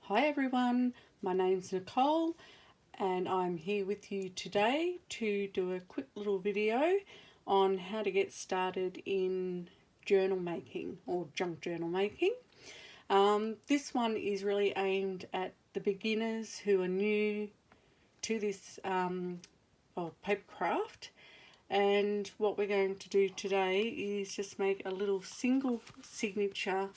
Hi everyone, my name's Nicole and I'm here with you today to do a quick little video on how to get started in journal making or junk journal making. This one is really aimed at the beginners who are new to this paper craft, and what we're going to do today is just make a little single signature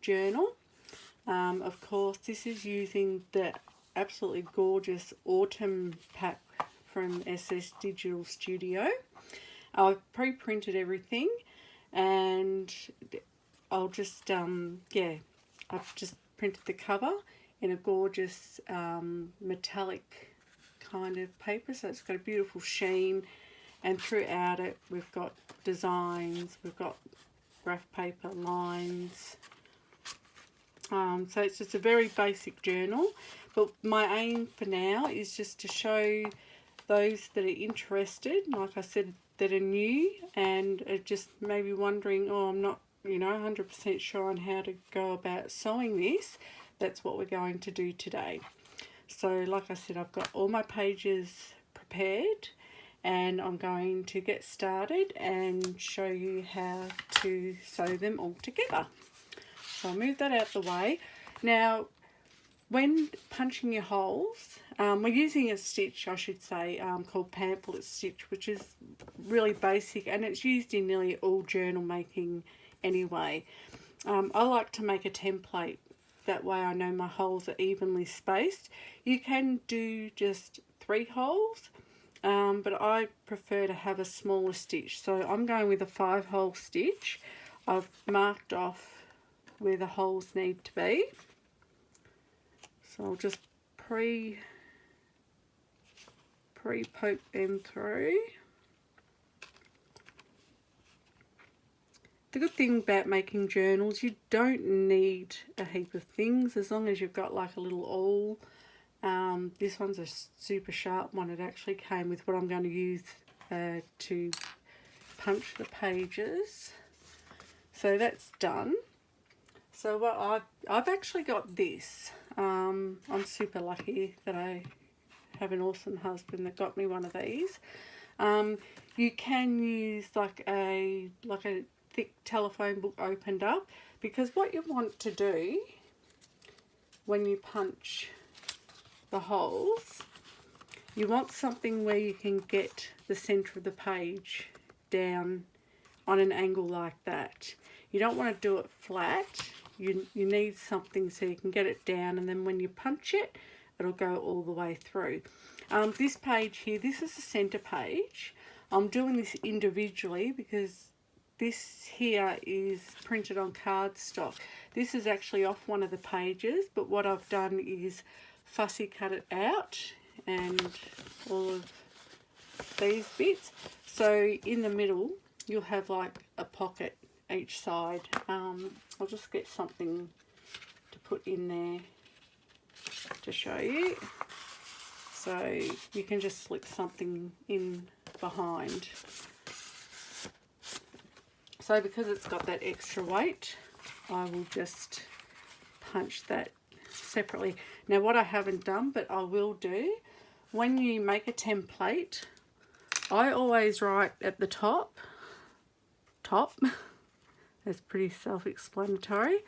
journal. Of course, this is using the absolutely gorgeous autumn pack from SS Digital Studio. I've pre-printed everything, and I'll just I've just printed the cover in a gorgeous metallic kind of paper, so it's got a beautiful sheen, and throughout it we've got designs, we've got graph paper lines. So it's just a very basic journal, but my aim for now is just to show those that are interested, like I said, that are new and are just maybe wondering, oh, I'm not 100% sure on how to go about sewing this. That's what we're going to do today. So like I said, I've got all my pages prepared and I'm going to get started and show you how to sew them all together. So I'll move that out the way. Now, when punching your holes, we're using a stitch, I should say, called pamphlet stitch, which is really basic and it's used in nearly all journal making anyway. I like to make a template, that way I know my holes are evenly spaced. You can do just 3 holes, but I prefer to have a smaller stitch. So I'm going with a 5-hole stitch. I've marked off where the holes need to be. So I'll just pre-poke them through. The good thing about making journals, you don't need a heap of things as long as you've got like a little awl. This one's a super sharp one. It actually came with what I'm going to use to punch the pages. So that's done. So what I've actually got this. I'm super lucky that I have an awesome husband that got me one of these. You can use like a thick telephone book opened up, because what you want to do when you punch the holes, you want something where you can get the centre of the page down on an angle like that. You don't want to do it flat. You need something so you can get it down, and then when you punch it, it'll go all the way through. This page here, this is the centre page. I'm doing this individually because this here is printed on cardstock. This is actually off one of the pages, but what I've done is fussy cut it out and all of these bits. So in the middle, you'll have like a pocket each side. I'll just get something to put in there to show you. So you can just slip something in behind. So because it's got that extra weight, I will just punch that separately. Now what I haven't done, but I will do, when you make a template, I always write at the top, that's pretty self-explanatory,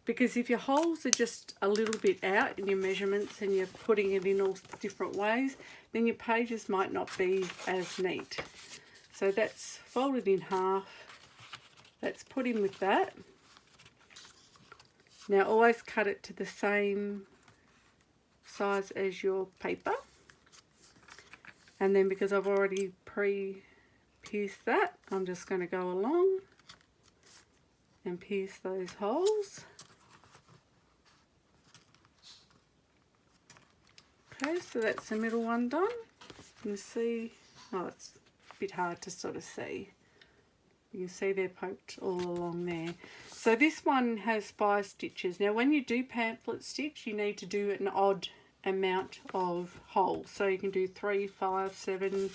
because if your holes are just a little bit out in your measurements and you're putting it in all different ways, then your pages might not be as neat. So that's folded in half, that's put in with that. Now always cut it to the same size as your paper, and then because I've already pre-pierced that, I'm just going to go along and pierce those holes. Okay, so that's the middle one done. You can see, oh, it's a bit hard to sort of see. You can see they're poked all along there. So this one has 5 stitches. Now when you do pamphlet stitch, you need to do an odd amount of holes. So you can do 3, 5, 7,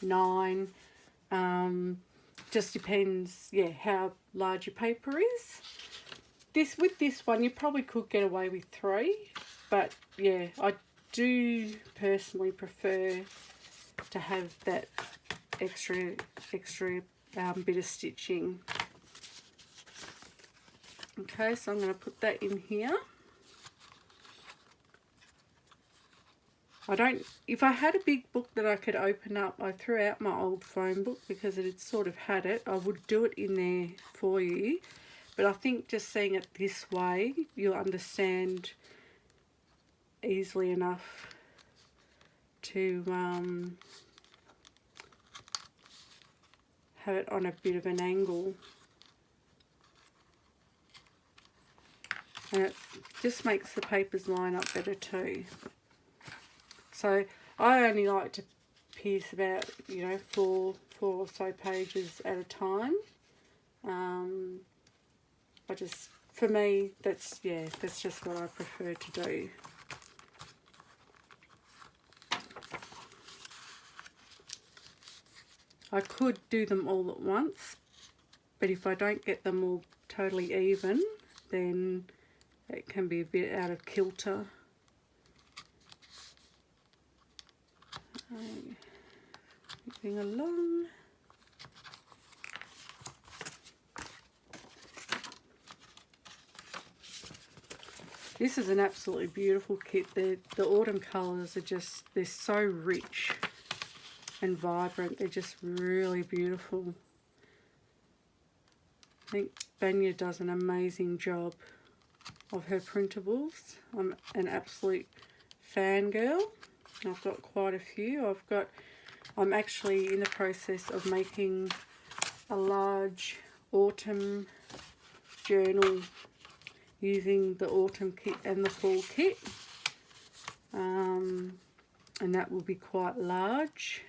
9. Just depends, yeah, how large your paper is. with this one, you probably could get away with 3, but yeah, I do personally prefer to have that extra bit of stitching. Okay, so I'm going to put that in here. If I had a big book that I could open up, I threw out my old phone book because it had sort of had it. I would do it in there for you. But I think just seeing it this way, you'll understand easily enough to have it on a bit of an angle. And it just makes the papers line up better too. So I only like to pierce about, you know, four or so pages at a time. For me, that's just what I prefer to do. I could do them all at once, but if I don't get them all totally even, then it can be a bit out of kilter. Moving along. This is an absolutely beautiful kit. The autumn colours are just, they're so rich and vibrant. They're just really beautiful. I think Banya does an amazing job of her printables. I'm an absolute fangirl. I've got quite a few. I'm actually in the process of making a large autumn journal using the autumn kit and the fall kit, and that will be quite large,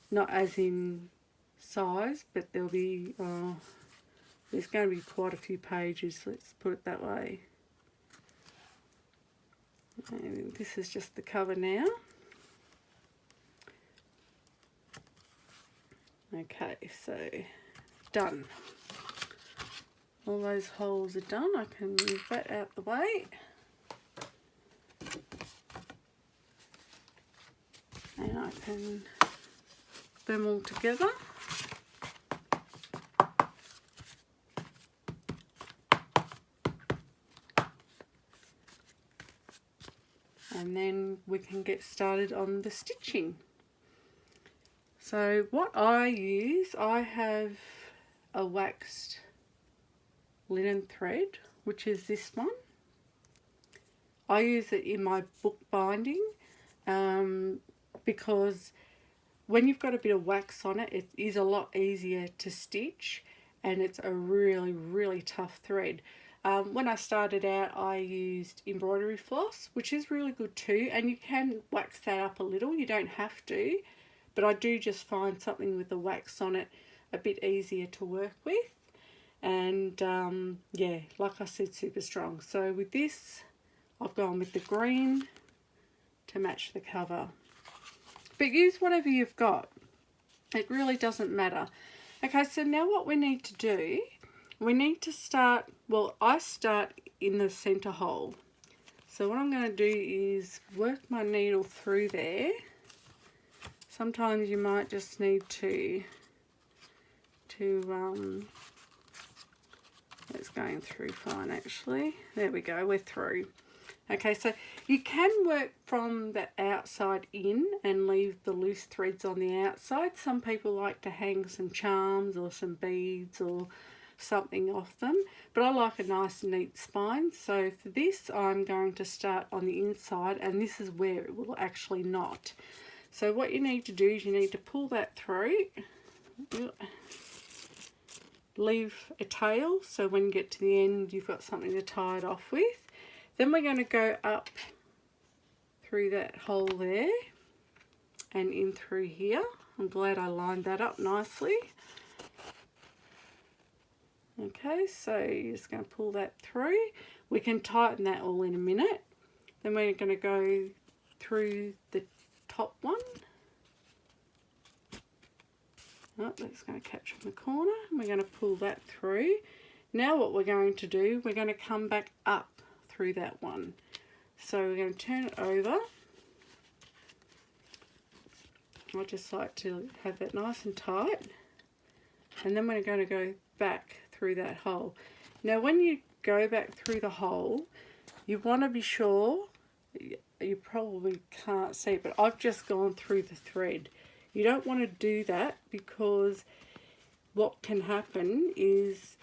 not as in size, but there'll be there's going to be quite a few pages, let's put it that way. And this is just the cover now. Okay, so done. All those holes are done. I can move that out the way. And I can put them all together. And then we can get started on the stitching. So what I use, I have a waxed linen thread, which is this one. I use it in my book binding because when you've got a bit of wax on it, it is a lot easier to stitch, and it's a really tough thread. When I started out, I used embroidery floss, which is really good too, and you can wax that up a little. You don't have to, but I do just find something with the wax on it a bit easier to work with. And yeah, like I said, super strong. So with this, I've gone with the green to match the cover. But use whatever you've got. It really doesn't matter. Okay, so now what we need to do, we need to start, well, I start in the centre hole. So what I'm going to do is work my needle through there. Sometimes you might just need to it's going through fine actually. There we go, we're through. Okay, so you can work from the outside in and leave the loose threads on the outside. Some people like to hang some charms or some beads or something off them, but I like a nice neat spine. So for this, I'm going to start on the inside, and this is where it will actually knot. So what you need to do is you need to pull that through, leave a tail, so when you get to the end you've got something to tie it off with. Then we're going to go up through that hole there and in through here. I'm glad I lined that up nicely. Okay, so you're just going to pull that through. We can tighten that all in a minute. Then we're going to go through the top one. Oh, that's going to catch on the corner. And we're going to pull that through. Now what we're going to do, we're going to come back up through that one. So we're going to turn it over. I just like to have that nice and tight. And then we're going to go back through that hole. Now when you go back through the hole, you want to be sure, you probably can't see it, but I've just gone through the thread. You don't want to do that because what can happen is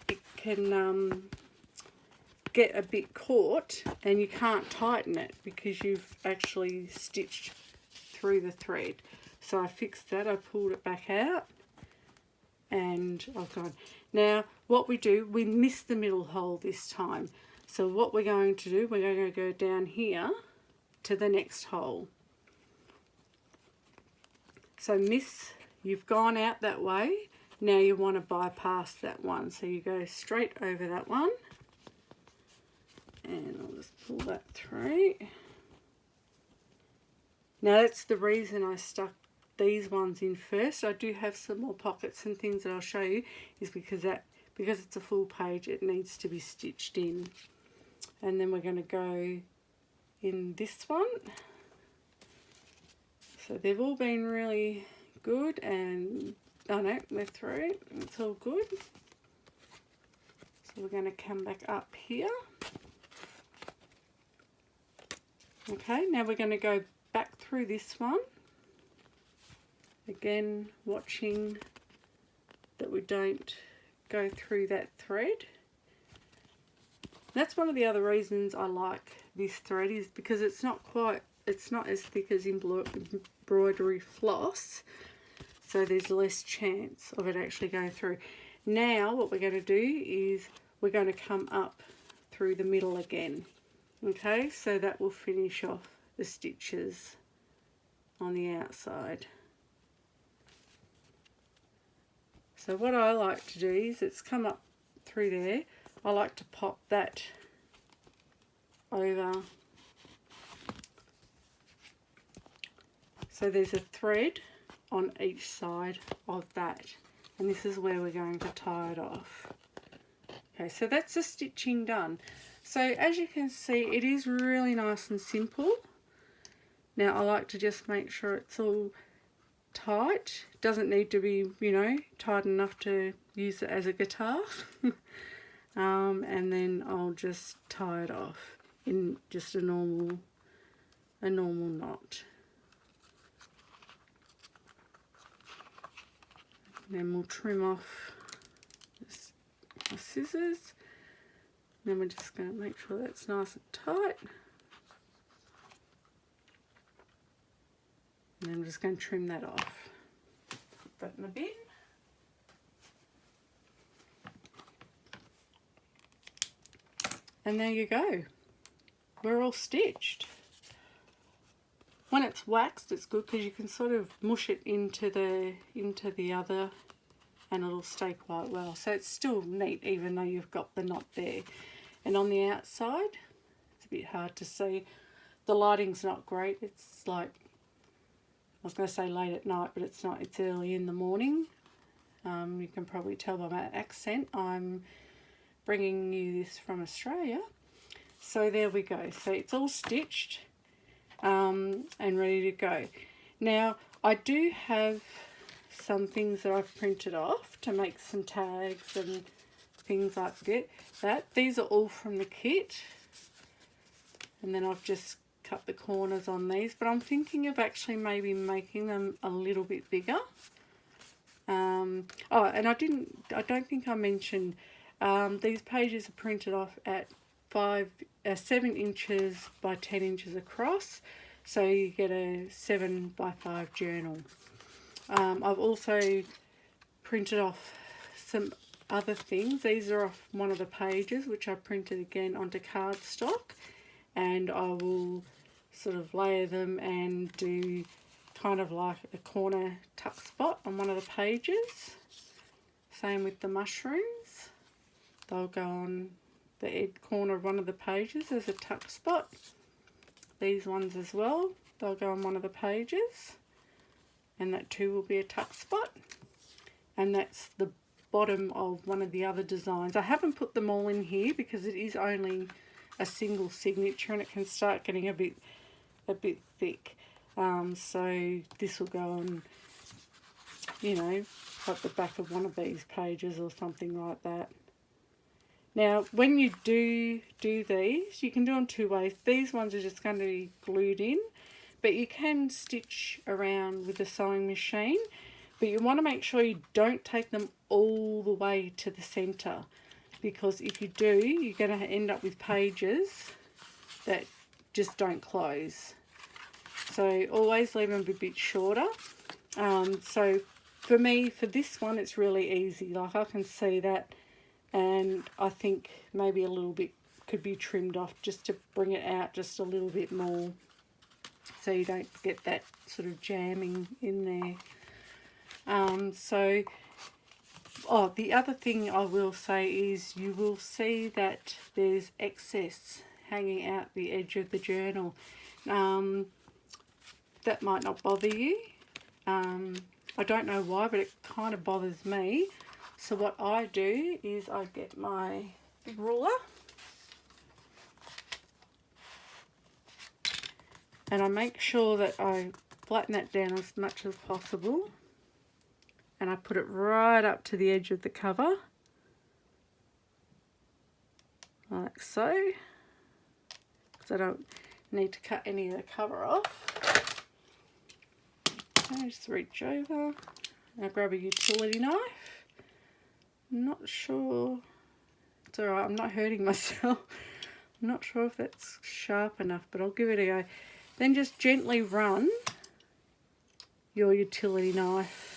it can get a bit caught and you can't tighten it because you've actually stitched through the thread. So I fixed that, I pulled it back out and I've gone. Now what we do, we miss the middle hole this time. So what we're going to do, we're going to go down here to the next hole. So miss, you've gone out that way, now you want to bypass that one. So you go straight over that one. And I'll just pull that through. Now that's the reason I stuck these ones in first. I do have some more pockets and things that I'll show you, is because it's a full page, it needs to be stitched in. And then we're going to go in this one. So they've all been really good, and oh no, they're through. It's all good. So we're going to come back up here. Okay, now we're going to go back through this one. Again, watching that we don't go through that thread. That's one of the other reasons I like this thread, is because it's not as thick as embroidery floss, so there's less chance of it actually going through. Now what we're going to do is we're going to come up through the middle again. Okay, so that will finish off the stitches on the outside. So what I like to do is, it's come up through there, I like to pop that over. So there's a thread on each side of that, and this is where we're going to tie it off. Okay, so that's the stitching done. So as you can see, it is really nice and simple. Now I like to just make sure it's all tight. It doesn't need to be, you know, tight enough to use it as a guitar. And then I'll just tie it off in just a normal knot. Then we'll trim off my scissors. Then we're just going to make sure that's nice and tight. And then I'm just going to trim that off. Put that in the bin. And there you go. We're all stitched. When it's waxed, it's good because you can sort of mush it into the other, and it'll stay quite well. So it's still neat even though you've got the knot there. And on the outside, it's a bit hard to see. The lighting's not great. It's like, I was going to say late at night, but it's not. It's early in the morning. You can probably tell by my accent, I'm bringing you this from Australia. So there we go. So it's all stitched and ready to go. Now I do have some things that I've printed off to make some tags and things like that. These are all from the kit, and then I've just cut the corners on these, but I'm thinking of actually maybe making them a little bit bigger. Oh, and I don't think I mentioned, these pages are printed off at 7 inches by 10 inches across, so you get a 7 by 5 journal. I've also printed off some other things. These are off one of the pages, which I printed again onto cardstock, and I will sort of layer them and do kind of like a corner tuck spot on one of the pages. Same with the mushrooms. They'll go on the edge corner of one of the pages as a tuck spot. These ones as well, they'll go on one of the pages, and that too will be a tuck spot. And that's the bottom of one of the other designs. I haven't put them all in here because it is only a single signature and it can start getting a bit thick. So this will go on, you know, at the back of one of these pages or something like that. Now, when you do these, you can do them two ways. These ones are just going to be glued in, but you can stitch around with the sewing machine. But you want to make sure you don't take them all the way to the centre, because if you do, you're going to end up with pages that just don't close. So always leave them a bit shorter. So for me, for this one, it's really easy. Like, I can see that, and I think maybe a little bit could be trimmed off just to bring it out just a little bit more, so you don't get that sort of jamming in there. The other thing I will say is you will see that there's excess hanging out the edge of the journal. That might not bother you. I don't know why, but it kind of bothers me. So what I do is I get my ruler and I make sure that I flatten that down as much as possible, and I put it right up to the edge of the cover, like so, because I don't need to cut any of the cover off. I just reach over and I grab a utility knife. I'm not sure, it's alright, I'm not hurting myself. I'm not sure if that's sharp enough, but I'll give it a go. Then just gently run your utility knife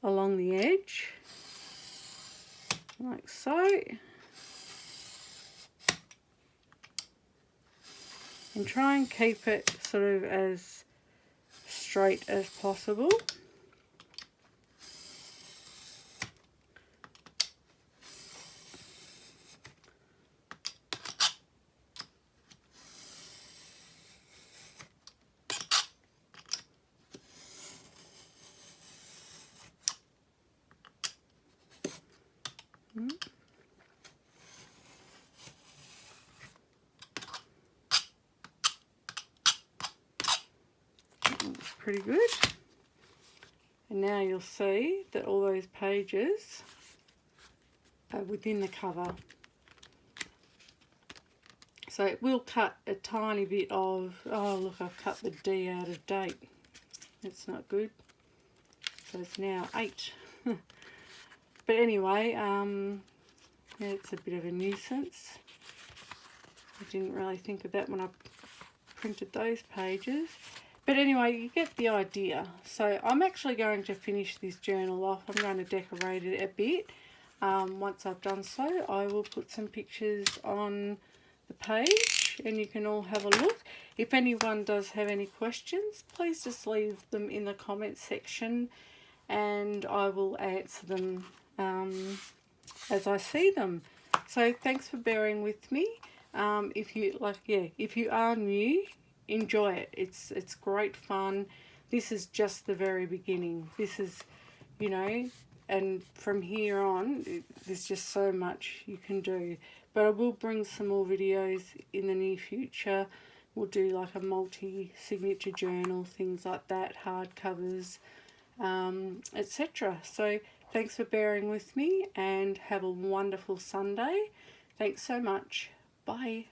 along the edge, like so. And try and keep it sort of as straight as possible. That's pretty good. And now you'll see that all those pages are within the cover. So it will cut a tiny bit of, oh look, I've cut the D out of date. That's not good. So it's now 8. But anyway, yeah, it's a bit of a nuisance. I didn't really think of that when I printed those pages. But anyway, you get the idea. So I'm actually going to finish this journal off. I'm going to decorate it a bit. Once I've done so, I will put some pictures on the page and you can all have a look. If anyone does have any questions, please just leave them in the comments section and I will answer them as I see them. So thanks for bearing with me. If you are new, enjoy it. It's great fun. This is just the very beginning. This is, you know, and from here on, there's just so much you can do. But I will bring some more videos in the near future. We'll do like a multi-signature journal, things like that, hardcovers, etc. So thanks for bearing with me and have a wonderful Sunday. Thanks so much. Bye.